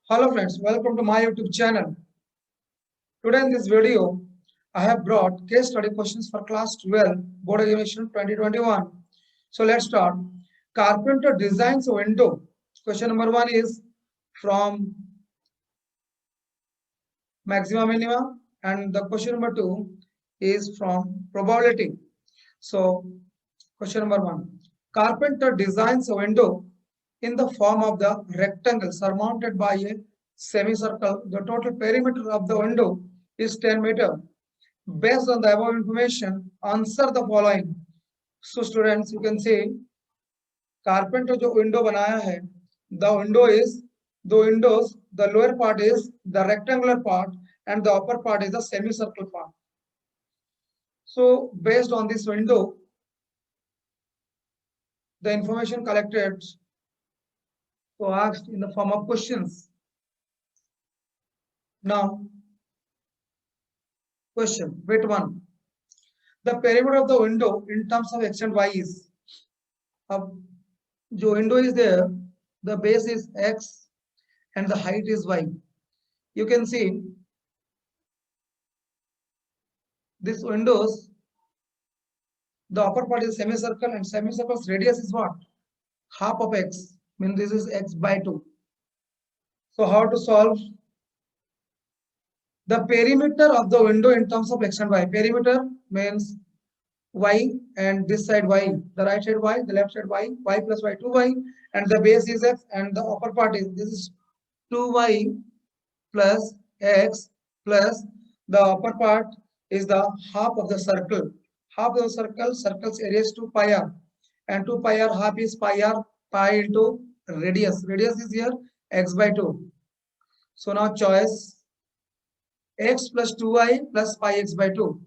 Hello friends, welcome to my YouTube channel. Today in this video, I have brought case study questions for class 12 board examination 2021. So let's start. Carpenter designs a window. Question number 1 is from maxima minima, and the question number 2 is from probability. So question number 1. Carpenter designs a window in the form of the rectangle surmounted by a semicircle. The total perimeter of the window is 10 meter. Based on the above information, answer the following. So students, you can see carpenter जो window बनाया है, the windows, the lower part is the rectangular part and the upper part is the semicircle part. So based on this window, the information collected so asked in the form of questions. Now, question, bit 1. The perimeter of the window in terms of x and y is, जो window is there, the base is x and the height is y. You can see this windows, the upper part is semicircle and semicircle's radius is what? Half of x, means this is x by 2. So how to solve? The perimeter of the window in terms of x and y. Perimeter means y and this side y, the right side y, the left side y, y plus y, 2y, and the base is x, and the upper part is, this is 2y plus x plus the upper part is the half of the circle. Half of the circle's area is 2 pi r, and 2 pi r half is pi r, pi into radius. Radius is here x by 2. So now choice x plus 2y plus pi x by 2.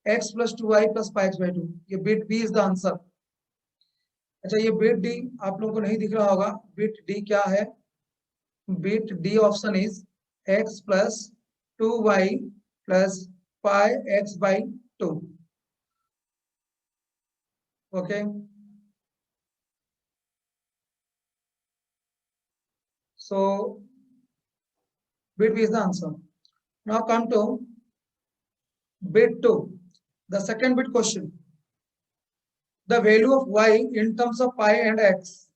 x plus 2y plus pi x by 2. ये bit B is the answer. अच्छा, ये bit D आप लोगों को नहीं दिख रहा होगा. bit D क्या है? bit D option is x plus 2y plus pi x by 2. Okay. So bit B is the answer. Now come to bit 2, the second bit question. The value of y in terms of pi and x.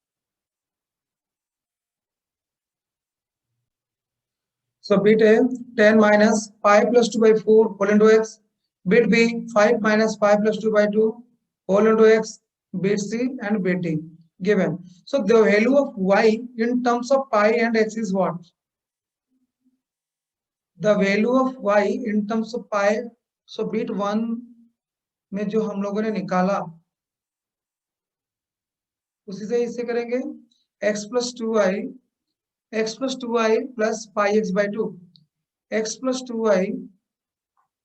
So bit A 10 minus pi plus 2 by 4 whole into x. Bit B 5 minus pi plus 2 by 2 whole into x. Bit C and bit D given. So the value of y in terms of pi and x is what? The value of y in terms of pi. So bit 1 में जो हम लोगों ने निकाला उसी से इससे करेंगे x plus 2y plus pi x by 2, x plus 2y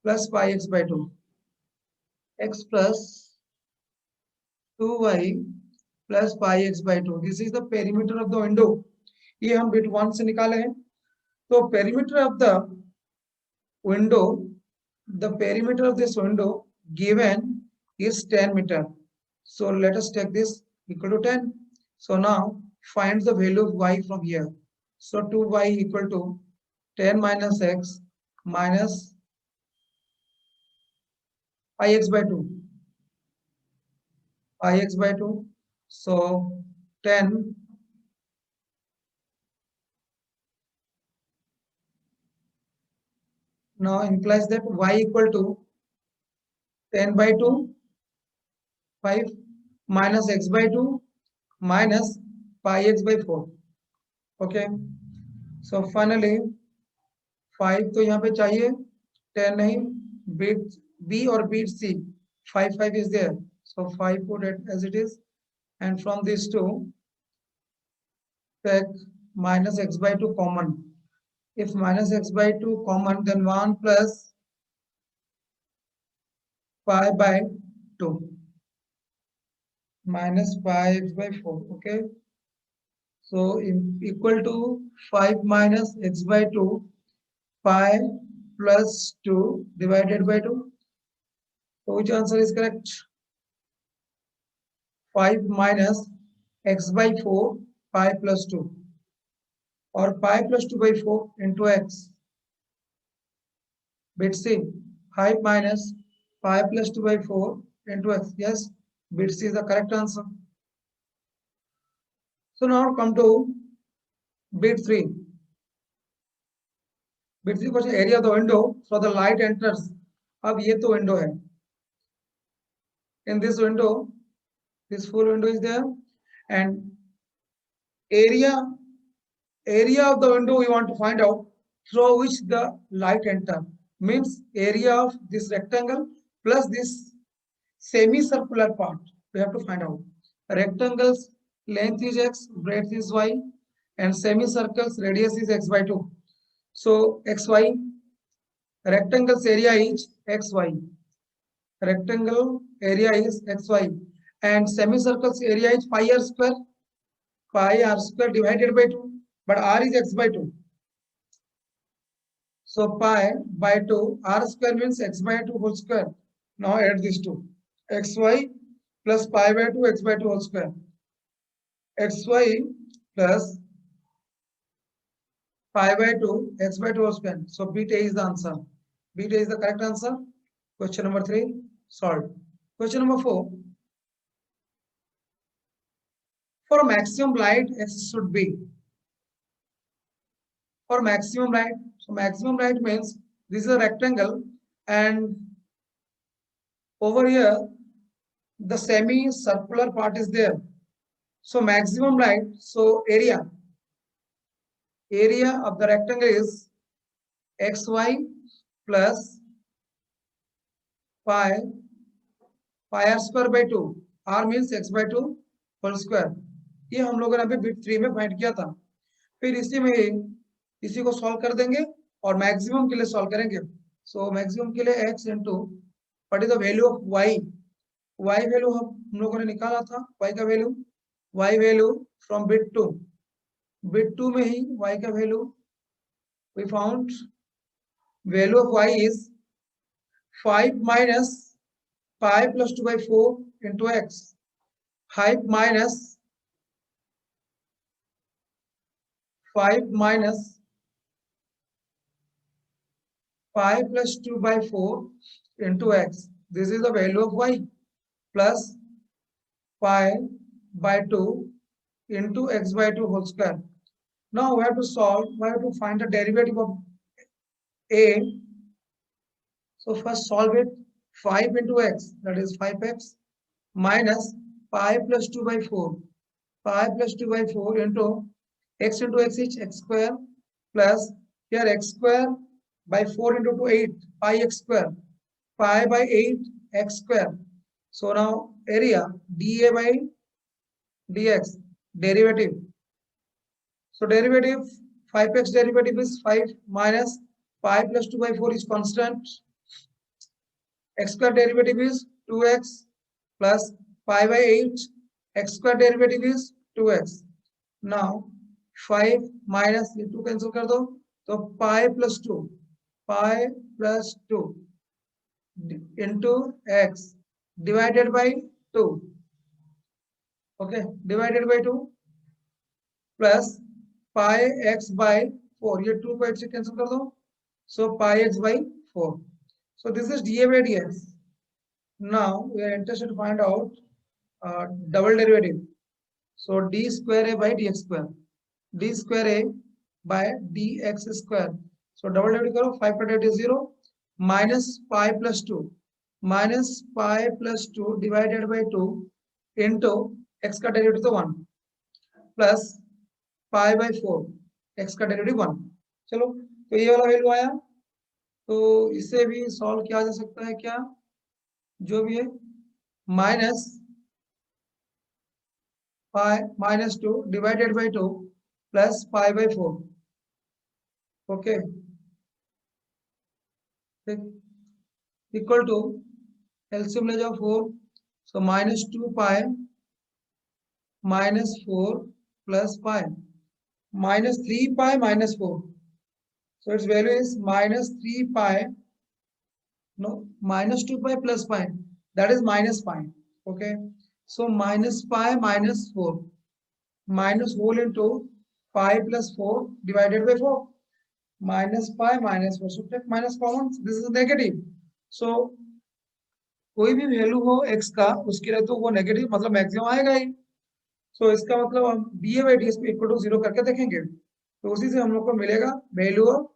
plus pi x by 2, x plus 2y plus pi x by 2. This is the perimeter of the window. ये हम bit 1 से निकाले हैं. तो perimeter of the window, the perimeter of this window given is 10 meter. So let us take this equal to 10. So now find the value of y from here. So 2y equal to 10 minus x minus pi x by 2. Pi x by 2. So 10 now implies that y equal to 10 by 2, 5 minus x by 2 minus pi x by 4. Okay. So finally 5 तो यहाँ पे चाहिए, 10 नहीं, bit B or bit C, 5 is there. So 5 put it as it is, and from these two take minus x by 2 common. If minus x by 2 common, then 1 plus pi by 2 minus pi x by 4. Okay. So equal to 5 minus x by 2 pi plus 2 divided by 2. So which answer is correct? 5 minus x by 4 pi plus 2. or pi plus 2 by 4 into x. Bit C, 5 minus pi plus 2 by 4 into x. Yes, bit C is the correct answer. So now come to bit 3. Bit 3 question, area of the window so the light enters. अब ये तो window है. In this window, this full window is there, and area of the window we want to find out through which the light enter. Means area of this rectangle plus this semicircular part. We have to find out. Rectangle's length is x, breadth is y, and semicircle's radius is x by 2. So xy, rectangle's area is xy. Rectangle area is xy, and semicircle's area is pi r square. Pi r square divided by 2, but r is x by 2. So pi by 2, r square means x by 2 whole square. Now add these two. Xy plus pi by 2 x by 2 whole square. Xy plus pi by 2 x by 2 whole square. So beta is the answer. Beta is the correct answer. Question number 3 solved. Question number 4. For maximum light, x should be. For maximum light, so maximum light means this is a rectangle, and over here the semi-circular part is there. So maximum light, so area of the rectangle is xy plus pi r square by 2. R means x by 2 whole square. ये हम लोगों ने अभी bit 3 में find किया था. फिर इसी को सॉल्व कर देंगे और मैक्सिमम के लिए सॉल्व करेंगे. सो मैक्सिमम के लिए x into what is the value of y. y value हम लोगों ने निकाला था. y का वैल्यू फ्रॉम बिट 2. बिट 2 में ही y का value we found. Value of y is 5 minus pi plus 2 by 4 into x. 5 minus 5 plus 2 by 4 into x. This is the value of y plus pi by 2 into x by 2 whole square. Now we have to solve, we have to find the derivative of a. So first solve it. 5 into x, that is 5x, minus pi plus 2 by 4. Pi plus 2 by 4 into x is x square, plus here x square by 4 into 2, 8, pi x square, pi by 8 x square. So now area dA by dx, derivative. So derivative, 5x derivative is 5 minus pi plus 2 by 4 is constant. X square derivative is 2x plus pi by 8. X square derivative is 2x. Now 5 minus ये 2 cancel कर दो, तो pi plus 2 into x divided by 2. Okay, divided by 2 plus pi x by 4. ये 2 को 8 से cancel कर दो, so pi x by 4. So this is dA by dx. Now we are interested to find out double derivative. So d square a by dx square. D square a by dx square. So double derivative करो, 5 का derivative 0 minus pi plus 2 divided by 2 into x का derivative तो 1 plus pi by 4 x का derivative 1. चलो तो ये वाला value आया, तो इसे भी सॉल्व किया जा सकता है. क्या जो भी है, minus pi minus 2 divided by 2 plus pi by 4. Okay, equal to LCM ले जाओ 4. So minus 2 pi minus 4 plus pi minus 3 pi minus 4. So its value is minus 3 pi, no, minus 2 pi plus pi, that is minus pi. Okay, so minus pi minus 4 minus whole into 5 plus 4 divided by 4 minus 5 minus 4 subtract minus common, this is negative. So कोई भी value हो x का उसके लिए तो वो negative मतलब maximum आएगा ही. सो इसका मतलब हम ba by ds को इक्वल टू 0 करके देखेंगे तो उसी से हम लोग को मिलेगा वैल्यू ऑफ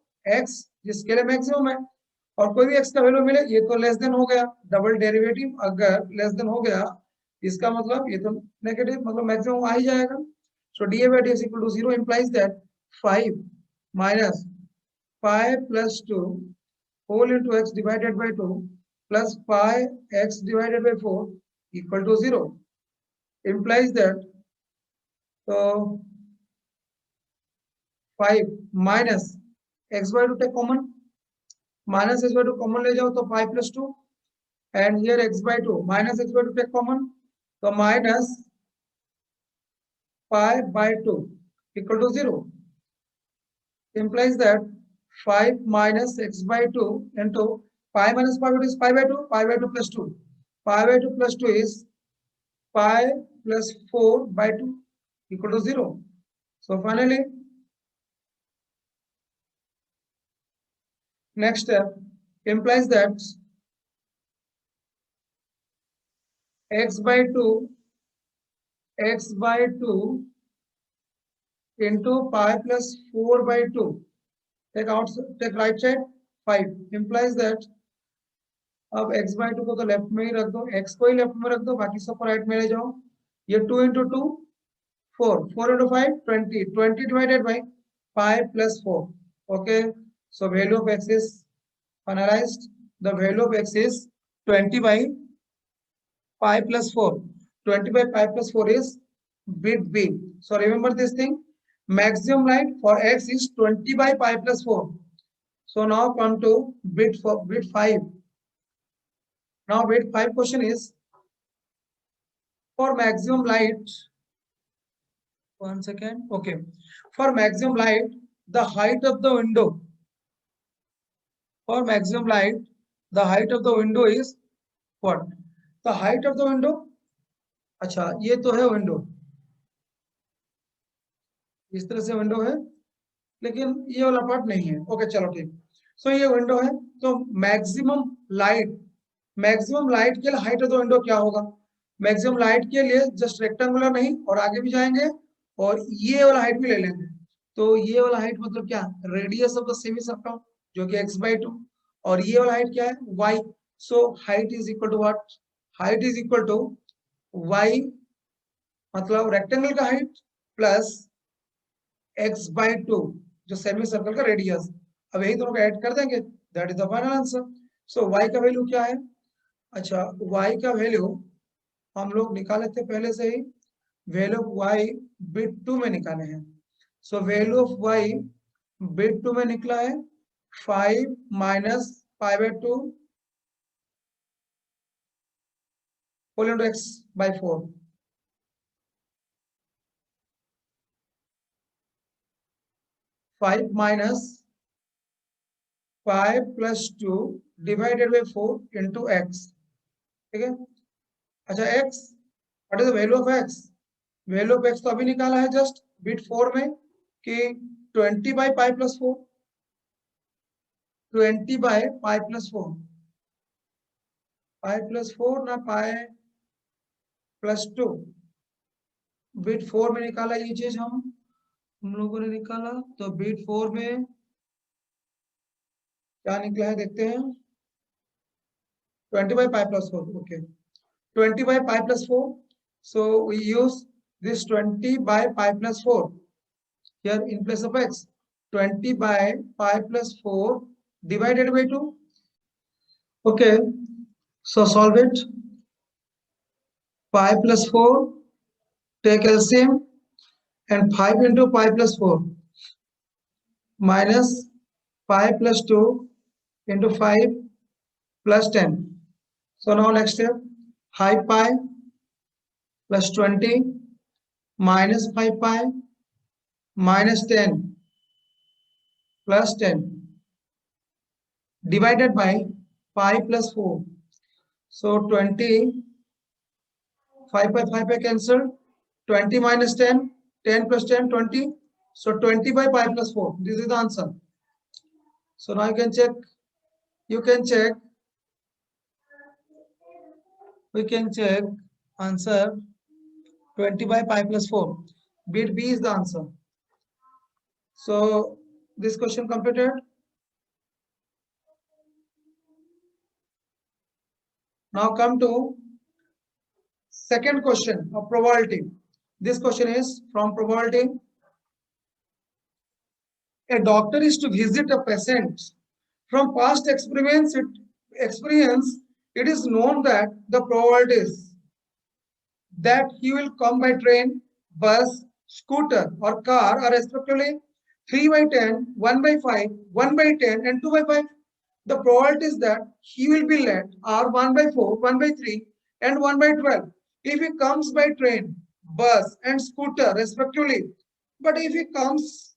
x जिसके लिए मैक्सिमम है. और कोई भी x का वैल्यू मिले ये तो लेस देन हो गया, डबल डेरिवेटिव अगर लेस देन हो गया इसका मतलब ये तो नेगेटिव मतलब मैक्सिमम आ ही जाएगा. सो dA by ds equal to 0 implies that 5 minus 5 plus 2 whole into x divided by 2 plus 5x divided by 4 equal to 0 implies that so 5 minus x by 2 take common minus x by 2 common ले जाओ तो 5 plus 2 and here x by 2 minus x by 2 take common so minus 5 by 2 equal to 0 implies that 5 minus x by 2 into 5 minus 5 is 5 by 2, 5 by 2 plus 2. 5 by 2 plus 2 is 5 plus 4 by 2 equal to 0. So finally, next step implies that x by 2 into 5 plus 4 by 2 take right side 5 implies that अब x by 2 को तो left में ही रख दो, x को ही left में रख दो, बाकी सबको राइट में ले जाओ. ये 2 into 2 4 4 into 5 20 20 divided by 5 plus 4. Okay, so value of x is finalized. The value of x is 20 by 5 plus 4. 20 by 5 plus 4 is bit B. So remember this thing, maximum light for x is 20 by 5 plus 4. So now come to bit 5. Now bit 5 question is for maximum light. One second. Okay, for maximum light the height of the window, for maximum light the height of the window is what? The height of the window, अच्छा ये तो है window, इस तरह से window है लेकिन ये वाला पार्ट नहीं है. ओके चलो ठीक. सो ये विंडो है तो मैक्सिमम लाइट के लिए हाइट ऑफ द विंडो क्या होगा? मैक्सिमम लाइट के लिए जस्ट रेक्टेंगुलर नहीं और आगे भी जाएंगे और ये वाला हाइट भी ले लेंगे. तो ये वाला हाइट मतलब क्या? Radius of the semi circle जो कि x by 2 और ये वाला हाइट क्या है? y. So height is equal to what? Height is equal to y मतलब रेक्टेंगल का हाइट प्लस x by 2 जो सेमी सर्कल का रेडियस. अब यही दोनों को ऐड कर देंगे, that is the final answer. So y का वैल्यू क्या है? अच्छा y का वैल्यू हम लोग निकाले थे पहले से ही, वैल्यू ऑफ y बिट 2 में निकाले हैं. So value of y bit 2 में निकला है 5 minus 5 by 2 whole into x by 4. Five minus 5 plus 2 divided by 4 into x. ठीक है. अच्छा x, what is the value of x? Value of x तो अभी निकाला है जस्ट बिट 4 में कि 20 by pi plus 4, 20 by pi plus 4, pi plus 4 ना pi plus 2. बिट 4 में निकाला ये चीज हम लोगों ने निकाला. तो बिट 4 में क्या निकला है देखते हैं. 20 by pi plus 4. okay, 20 by pi plus 4. So we use this 20 by pi plus 4 here in place of x. 20 by pi plus 4 divided by 2. Okay, so solve it. Pi plus 4 take LCM and 5 into pi plus 4 minus 5 plus 2 into 5 plus 10. So now next step, half pi plus 20 minus 5 pi minus 10 plus 10 divided by pi plus 4. So 20, 5 by cancel, 20 minus 10, 10 plus 10, 20, So 20 by pi plus 4. This is the answer. So now you can check. You can check. We can check answer 20 by pi plus 4. Bit B is the answer. So this question completed. Now come to second question of probability. This question is from probability. A doctor is to visit a patient. From past experience, it is known that the probability is that he will come by train, bus, scooter, or car are respectively 3 by 10, 1 by 5, 1 by 10, and 2 by 5. The probability is that he will be late are 1 by 4, 1 by 3, and 1 by 12. If he comes by train, bus, and scooter respectively, but if he comes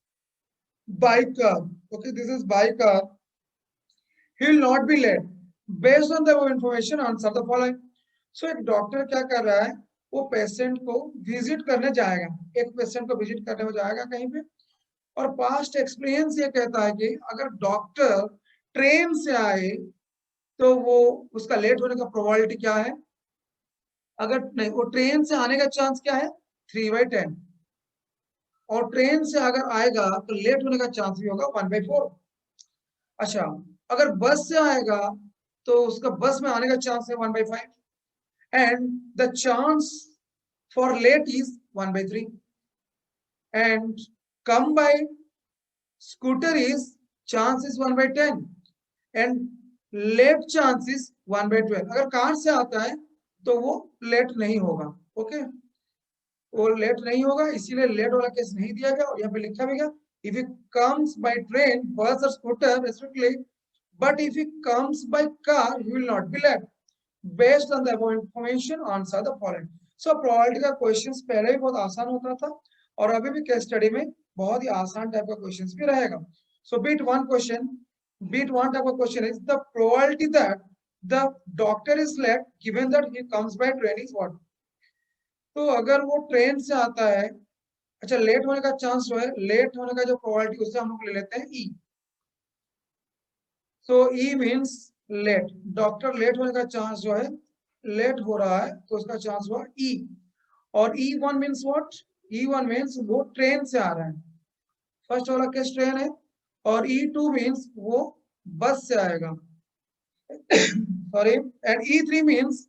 by car, okay, this is by car, he will not be late. Based on the information, answer the following. So एक doctor क्या कर रहा है, वो patient को visit करने जाएगा, एक पेशेंट को विजिट करने में जाएगा कहीं पे, और पास्ट एक्सपीरियंस ये कहता है कि अगर डॉक्टर ट्रेन से आए तो वो उसका लेट होने का प्रोबेबिलिटी क्या है, अगर नहीं वो ट्रेन से आने का चांस क्या है 3 by 10, और ट्रेन से अगर आएगा तो लेट होने का चांस भी होगा 1 by 4. अच्छा, अगर बस से आएगा तो उसका बस में आने का चांस है 1 by 5, and the chance for late is 1 by 3, and come by scooter is chance is 1 by 10, and late chance is 1 by 12. अगर कार से आता है तो वो लेट नहीं होगा, ओके, वो लेट नहीं होगा, इसीलिए लेट वाला केस नहीं दिया गया, और यहाँ पे लिखा भी गया if it comes by train, bus or scooter respectively, but if it comes by car he will not be late. Based on the above information, answer the following. So probability का क्वेश्चंस पहले भी बहुत आसान होता था और अभी भी केस स्टडी में बहुत ही आसान टाइप का क्वेश्चंस भी रहेगा. So bit one type of question is the probability that the doctor is late given that he comes by train is what. तो अगर वो ट्रेन से आता है, अच्छा लेट होने का चांस जो है, लेट होने का जो प्रोबेबिलिटी उसे हम लोग ले लेते हैं ई. सो ई मींस लेट, डॉक्टर लेट होने का चांस जो है, लेट हो रहा है तो उसका चांस हुआ ई. और E one means what, E one means वो ट्रेन से आ रहा है, फर्स्ट वाला केस ट्रेन है, और ई टू मीन्स वो बस से आएगा, sorry, and E three means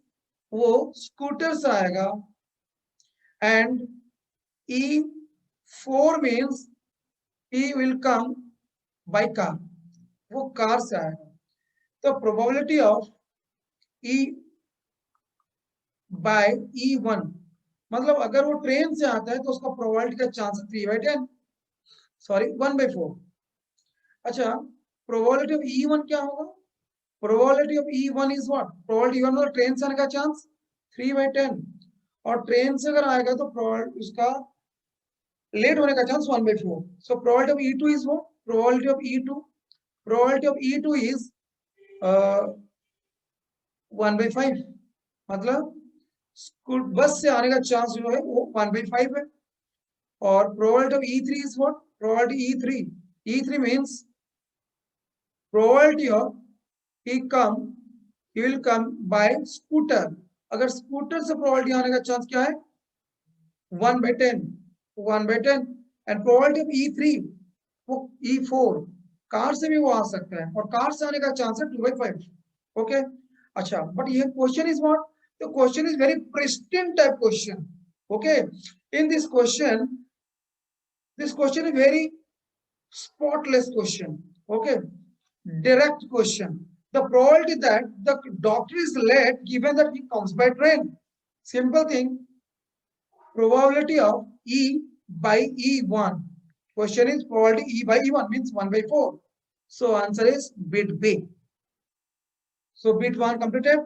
वो स्कूटर से आएगा, and E4 means he will come by car, वो कार से आएगा. तो probability of E by E1 मतलब अगर वो ट्रेन से आता है तो उसका probability का चांस 3 by 10, सॉरी 1 by 4. अच्छा, probability of E1 क्या होगा, probability of E1 is what, probability E1 मतलब ट्रेन से आने का चांस 3 by 10, और ट्रेन से अगर आएगा तो उसका लेट होने का chance 1 by 4. So probability of E2 is what? Probability of E2 is 1 by 5. मतलब स्कूल बस से आने का चांस जो है वो 1 by 5 है. और probability of E3 is what? Probability E3 means probability of he will come by scooter. अगर स्कूटर से प्रोबेबिलिटी आने का चांस क्या है 1 by 10, 1 by 10, and probability of E3 वो E4, कार से भी वो आ सकता है, और कार से आने का चांस है 2 by 5, ओके. अच्छा, बट ये question is what, the question is very pristine type question, okay. In this question is very spotless question, okay, direct question. The probability that the doctor is late given that he comes by train, simple thing, probability of E by E1, question is probability E by E1 means 1 by 4. So answer is bit B. So bit 1 completed.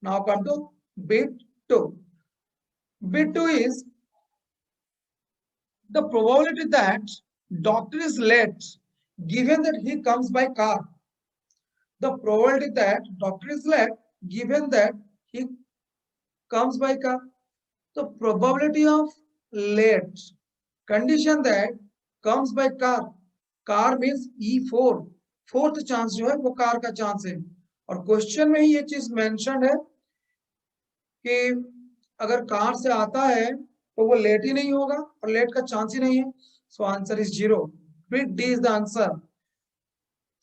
Now come to bit 2. Bit 2 is the probability that doctor is late given that he comes by car. The probability that doctor is late given that he comes by car. The probability of late, condition that comes by car, car means E4, fourth chance जो है वो car का chance है। और question में ही ये चीज mention है कि अगर कार से आता है तो वो लेट ही नहीं होगा और लेट का चांस ही नहीं है। So answer is 0। Bit D is the answer.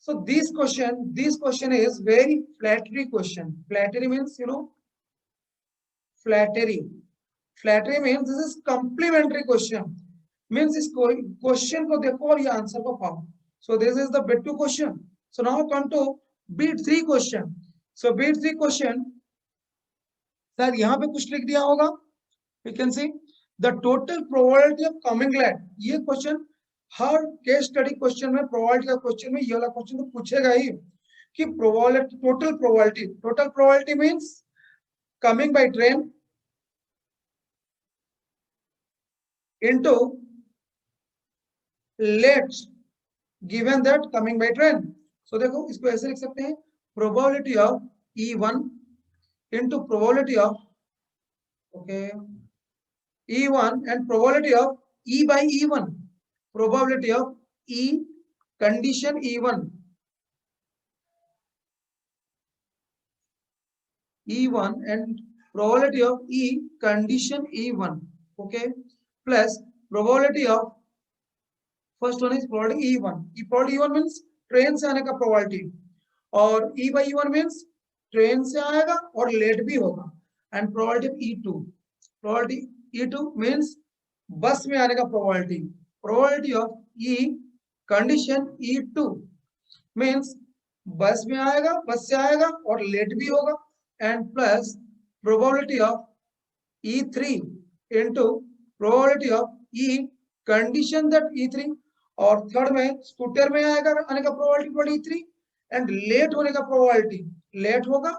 So this question is very flattery question. Flattery means, you know, flattery. Flattery means this is complimentary question. Means इस question को देखो और ये आंसर को पाओ. So this is the bit 2 question. So now come to bit 3 question. So bit 3 question, sir यहाँ पे कुछ लिख दिया होगा. You can see the total probability of coming land. ये question हर केस स्टडी क्वेश्चन में, प्रोबेबिलिटी का क्वेश्चन में ये वाला क्वेश्चन तो पूछेगा ही कि probability, total probability means coming by train into late given that coming by train. So देखो इसको ऐसे लिख सकते हैं, probability of E1 into probability of, okay, E1 and probability of E by E1, probability of E condition E1 and probability of E condition E1, okay, plus probability of first one is probability E1. probability E1 means train से आने का probability, और E by E1 means train से आएगा और late भी होगा, and probability of E2, probability E2 means बस में आने का probability, probability of E condition E2 means बस में आएगा, बस से आएगा और लेट भी होगा, and plus probability of E3 into probability of E condition that E3, और थर्ड में स्कूटर में आएगा आने का probability E3 एंड लेट होने का probability, लेट होगा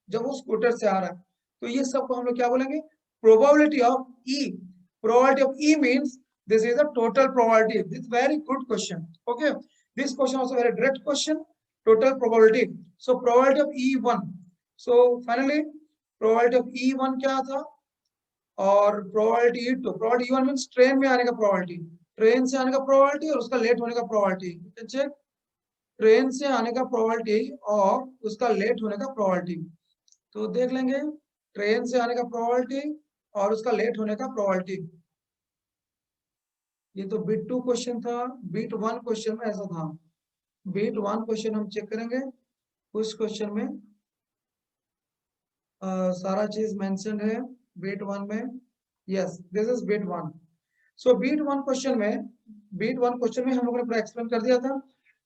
जब वो स्कूटर से आ रहा है। तो ये सबको हम लोग क्या बोलेंगे, probability of E. Probability of E means this is the total probability. This is very good question. Okay, this question also very direct question. Total probability. So probability of E1. So finally probability of E1 क्या था, और probability E2. Probability E1 means train में आने का probability, train से आने का probability और उसका लेट होने का probability। चेक, ट्रेन से आने का probability और उसका लेट होने का probability। तो देख लेंगे ट्रेन से आने का probability और उसका लेट होने का probability। ये तो बिट 2 क्वेश्चन था। बिट 1 क्वेश्चन में ऐसा था, बिट 1 क्वेश्चन हम चेक करेंगे। उस क्वेश्चन में सारा चीज मेंशन है बिट 1 में। Yes, this is bit 1। So bit 1 question में, हम लोगों ने पूरा एक्सप्लेन कर दिया था,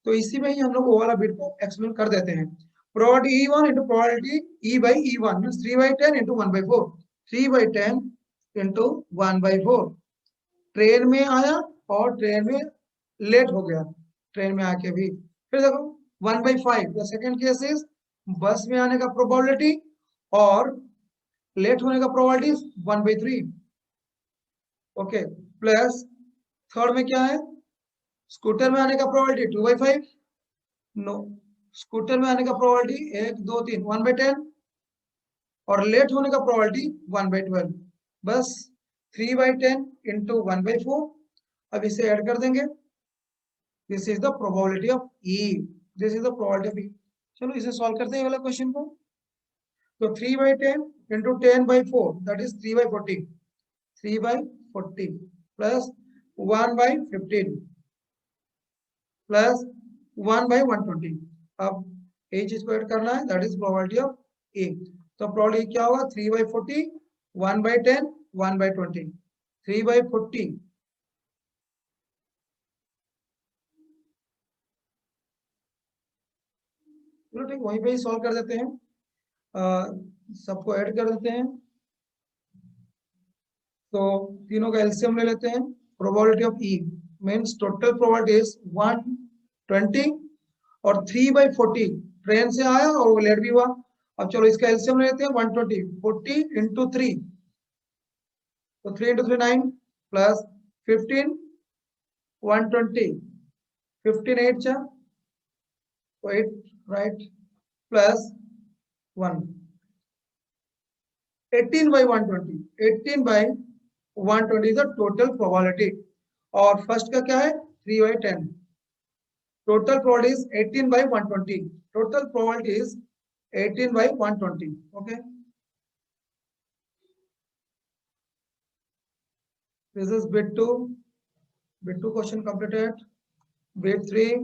तो इसी में ही हम लोग वो वाला बिट को एक्सप्लेन कर देते हैं। Probability E1 into probability E by E1 means 3/10 into 1/4, 3/10 into 1/4। Train में आया और ट्रेन में लेट हो गया, ट्रेन में आके भी। फिर देखो 1/5, द सेकंड केस इज बस में आने का प्रोबेबिलिटी और लेट होने का प्रोबेबिलिटी 1/3, ओके, प्लस थर्ड में क्या है, स्कूटर में आने का प्रोबेबिलिटी 2/5, नो, स्कूटर में आने का प्रोबेबिलिटी 1 2 3 1/10 और लेट होने का प्रोबेबिलिटी 1/12, बस 3/10 into 1/4। अब इसे ऐड कर देंगे, this is the probability of E, this is the probability of E। चलो इसे सॉल्व करते हैं वाला क्वेश्चन को। तो 3/10 into 10/4 that is 3/40, 3/40 plus 1/15 plus 1/120। अब ए चीज को ऐड करना है, दैट इज प्रोबेबिलिटी ऑफ ए। तो प्रोबेबिलिटी क्या होगा, 3/40, 1/10, 1/20, 3/40 चलो ठीक, वहीं पे ही सॉल्व कर देते हैं, सबको ऐड कर देते हैं। तो तीनों का एलसीएम ले लेते हैं। Probability of E means total probability is 120 और 3/40 ट्रेन से आया और वो लेट भी हुआ। अब चलो इसका एलसीएम ले लेते हैं, 120, 40 into 3, तो 3 into 3 9 प्लस 15 120, 15 8 चा तो 8 right, plus 1, 18/120, 18/120 the total probability. और फर्स्ट का क्या है, 3 by 10. Total probability is 18 by 120. Total probability is 18 by 120. Okay. This is bit 2. Bit 2 question completed. Bit 3.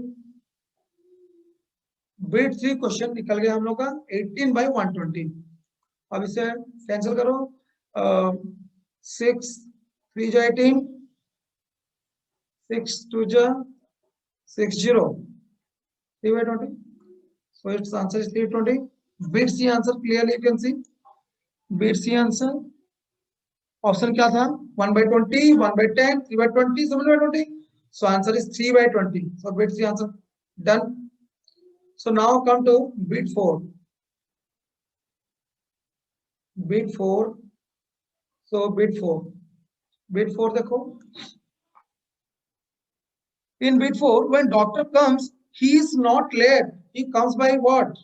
Bit 3 question निकल गया हम लोग का 18 by 120. अब इसे कैंसिल करो. 6 3 जो 18, 6 2 जो 60, 3 by 20. So its answer is 320. Bit C answer clearly you can see. Bit C answer. Option क्या था? 1 by 20, 1 by 10, 3 by 20, 7 by 20. So answer is 3 by 20. So bit C answer done. So now come to bit 4. Bit 4. So bit 4. Bit 4 देखो. In bit 4, when doctor comes, he is not late. He comes by what?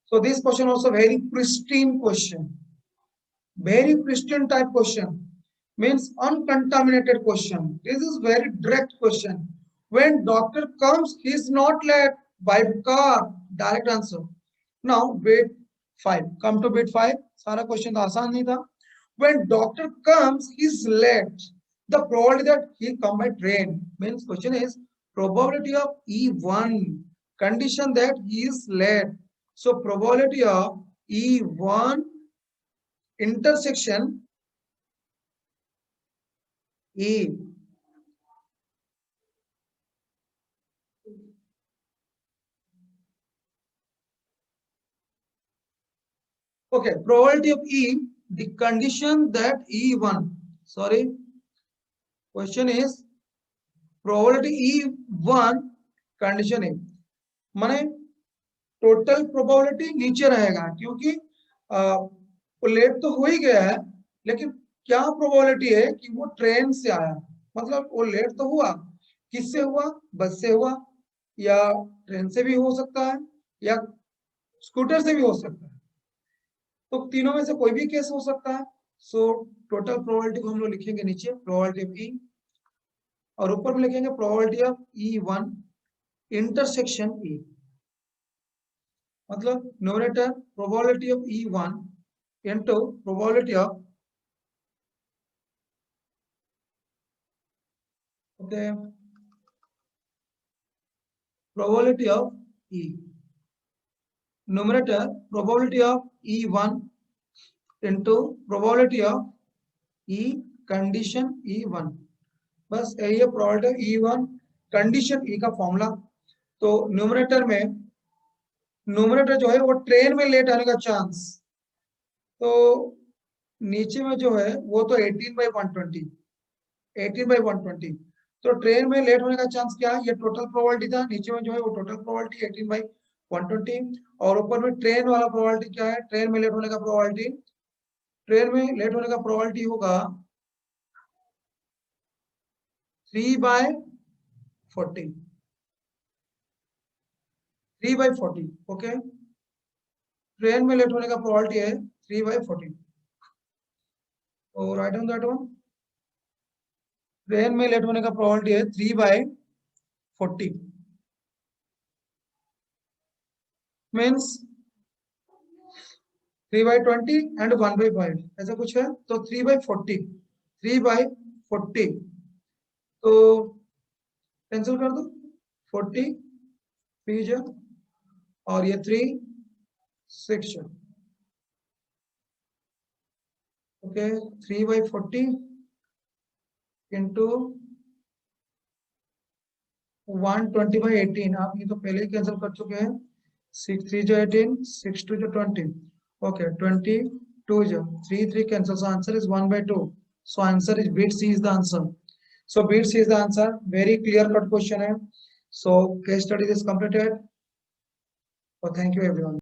So this question also very pristine question. Very pristine type question. Means uncontaminated question. This is very direct question. When doctor comes, he is not late. By car. Direct answer. Now bit 5. Come to bit 5. सारा question तो आसान नहीं था. When doctor comes, he is late. The probability that he come by train. Means question is probability of E1. Condition that he is late. So probability of E1 intersection E. Okay, probability of E, the condition that E1, sorry, question is probability E1 condition है, माने total probability नीचे रहेगा क्योंकि वो late तो हो ही गया है, लेकिन क्या प्रोबेबिलिटी है कि वो ट्रेन से आया, मतलब वो लेट तो हुआ, किससे हुआ? बस से हुआ, या ट्रेन से भी हो सकता है, या स्कूटर से भी हो सकता है. तो तीनों में से कोई भी केस हो सकता है. सो टोटल प्रोबेबिलिटी को हम लोग लिखेंगे नीचे प्रोबेबिलिटी ऑफ ई, और ऊपर में लिखेंगे probability of E1 intersection E. मतलब numerator probability of E1 into probability of, okay, probability of E. Numerator probability of E1 into probability of E condition E1. बस यही है probability E1 condition E का formula. तो numerator में, numerator जो है वो ट्रेन में लेट आने का चांस, तो नीचे में जो है वो तो 18 by 120, 18 by 120. तो ट्रेन में लेट होने का चांस क्या है? ये टोटल प्रोबेबिलिटी था. नीचे में जो है वो टोटल प्रोबेबिलिटी 18 by 120, और ऊपर में ट्रेन वाला प्रोबेबिलिटी क्या है? ट्रेन में लेट होने का प्रोबेबिलिटी, ट्रेन में लेट होने का प्रोबेबिलिटी होगा 3 by 40, 3 by 40. ओके, ट्रेन में लेट होने का प्रोबेबिलिटी है 3 by 40. तो write down that one. Train में लेट होने का प्रोबेबिलिटी है 3 by 40. Means 3 by 20 and 1 by 5 ऐसा कुछ है. तो 3 by 40, 3 by 40, तो कैंसिल कर दो. 40 3 और ये 3 6. Okay, 3 by 40 into 120 by 18. आप ये तो पहले ही कैंसिल कर चुके हैं. 6 3 जो 18, 6 2 जो 20. Okay, 22 जो 3 3 cancel. So answer is 1 by 2. So answer is bit C is the answer. So bit C is the answer. Very clear cut question है. So case study is completed. So thank you everyone.